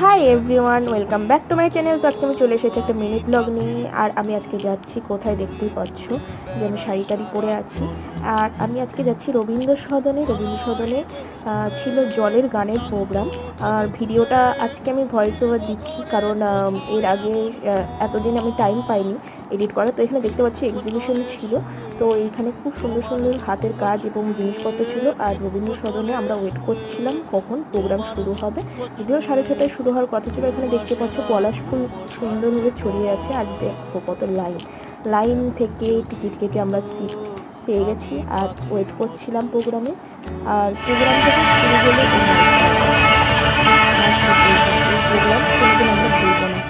Hi everyone, welcome back to my channel. তো আজকে আমি চলে এসেছি একটা মিনি ব্লগ নিয়ে। আর আমি আজকে যাচ্ছি কোথায় দেখতেই পাচ্ছ যে আমি শাড়ি টাড়ি পরে আছি। আর আমি আজকে যাচ্ছি রবীন্দ্র সদনে। ছিল জলের গানের প্রোগ্রাম। আর ভিডিওটা আজকে আমি ভয়েস ওভার দিচ্ছি, কারণ এর আগে এতদিন আমি টাইম পাইনি এডিট করা। তো এখানে দেখতে পাচ্ছি এক্সিবিশন ছিল। তো এইখানে খুব সুন্দর সুন্দর হাতের কাজ এবং জিনিসপত্র ছিল। আর রবীন্দ্র সদনে আমরা ওয়েট করছিলাম কখন প্রোগ্রাম শুরু হবে। যদিও 6:30টায় শুরু হওয়ার কথা ছিল। এখানে দেখতে পাচ্ছ পলাশ ফুল সুন্দরভাবে ছড়িয়ে আছে। আর দেখো কত লাইন, লাইন থেকে টিকিট কেটে আমরা সিট পেয়ে গেছি আর ওয়েট করছিলাম প্রোগ্রামে। আর প্রোগ্রাম যখন শুরু হলো এই প্রোগ্রাম কোনোদিন আমরা ভুলবো না।